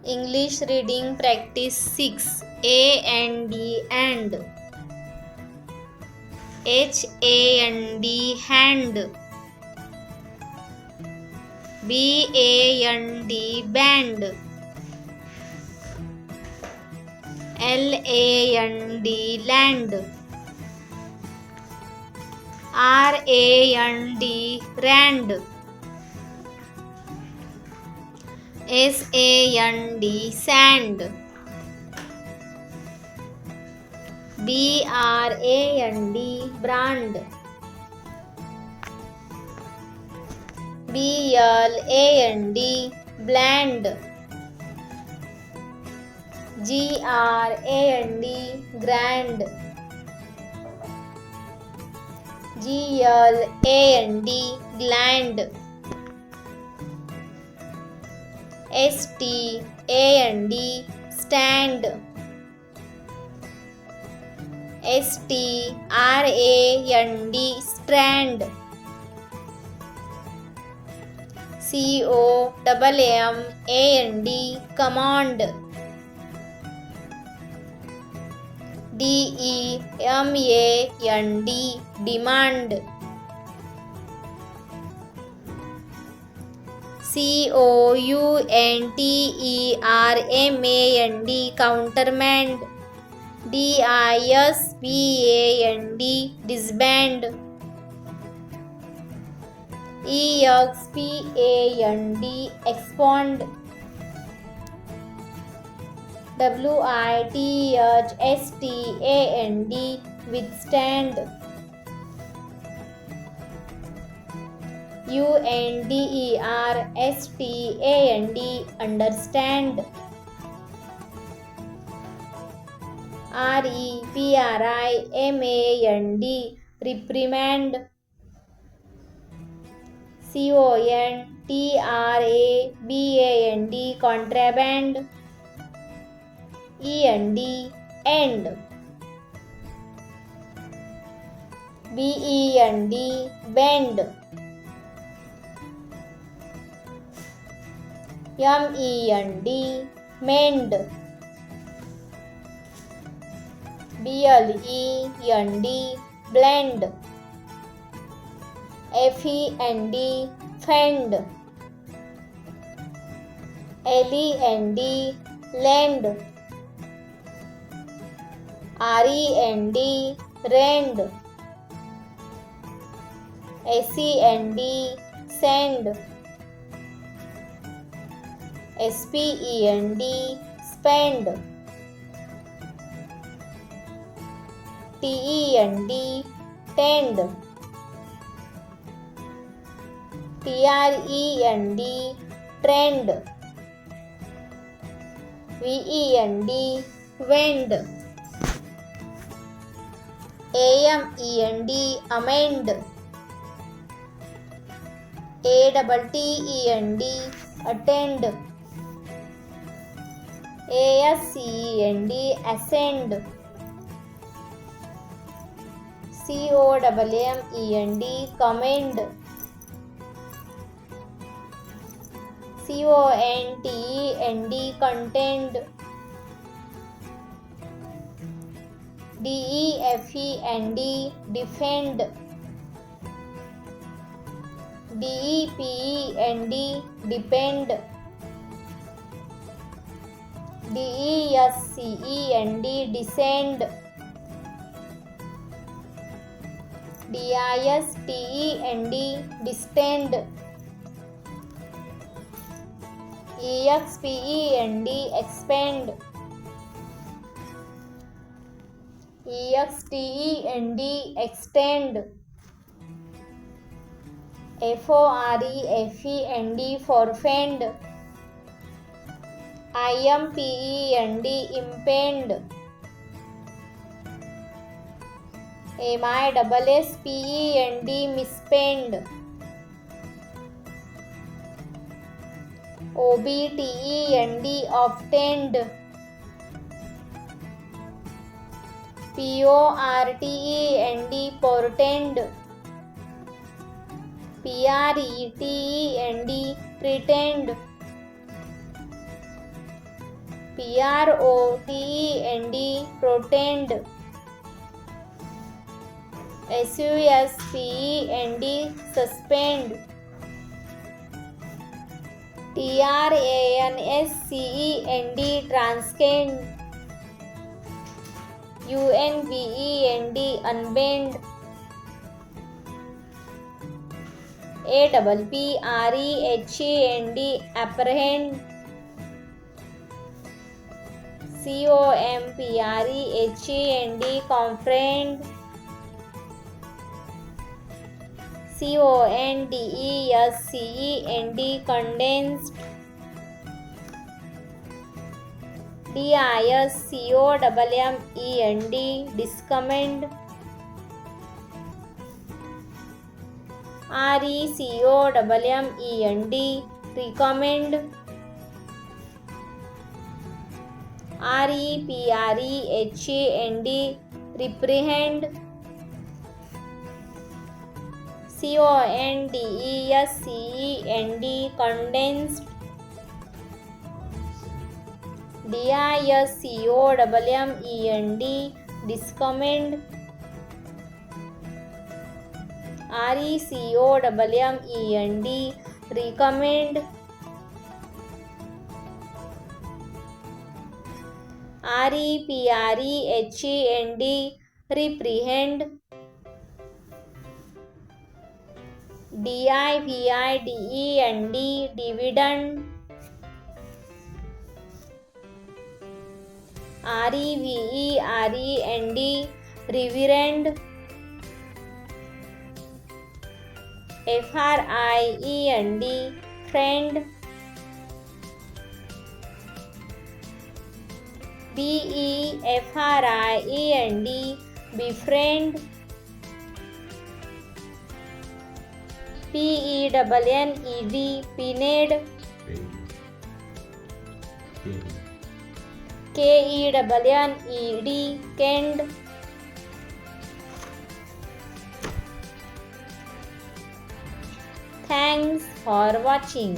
English reading practice 6. A and D and. H A N D hand. B A N D band. L A N D land. R A N D rand. S A N D sand. B R A N D brand. B L A N D bland. G R A N D grand. G L A N D gland. S T A N D stand. S T R A N D strand. C O M M A N D command. D E M A N D demand. COUNTERMAND countermand. DISBAND disband. EXPAND expand. WITHSTAND withstand. UNDERSTAND understand. REPRIMAND reprimand. CONTRABAND contraband. END end. BEND bend. MEND mend. BLEND blend. FEND fend. LEND lend. REND rend. SEND send. SPEND spend. TEND tend. TREND trend. VEND wend. AMEND amend. ATTEND attend. ASCEND ascend. COMMEND commend. CONTEND contend. DEFEND defend. DEPEND depend. DESCEND descend. DISTEND distend. EXPEND expand. EXTEND extend. FOREFEND forfend. IMPEND impend. MISSPEND mispend. OBTEND obtained. PORTEND portend. PRETEND pretend. PROTEND, protend. SUSPEND, suspend. TRANSCEND, transcend. UNBEND, unbend. APPREHAND, apprehend. COMPREHAND, comprehend. CONDESCEND, condensed. DISCOMMEND, discommend. RECOMMEND, recommend. REPREHAND, reprehend. CONDESCEND, condensed. DISCOMMEND, discommend. RECOMMEND, recommend. REPREHAND, reprehend. DIVIDEND, dividend. REVEREND, reverend. FRIEND, friend. BEFRIEND, befriend. PENNED, pinned. KENNED, kenned. Thanks for watching.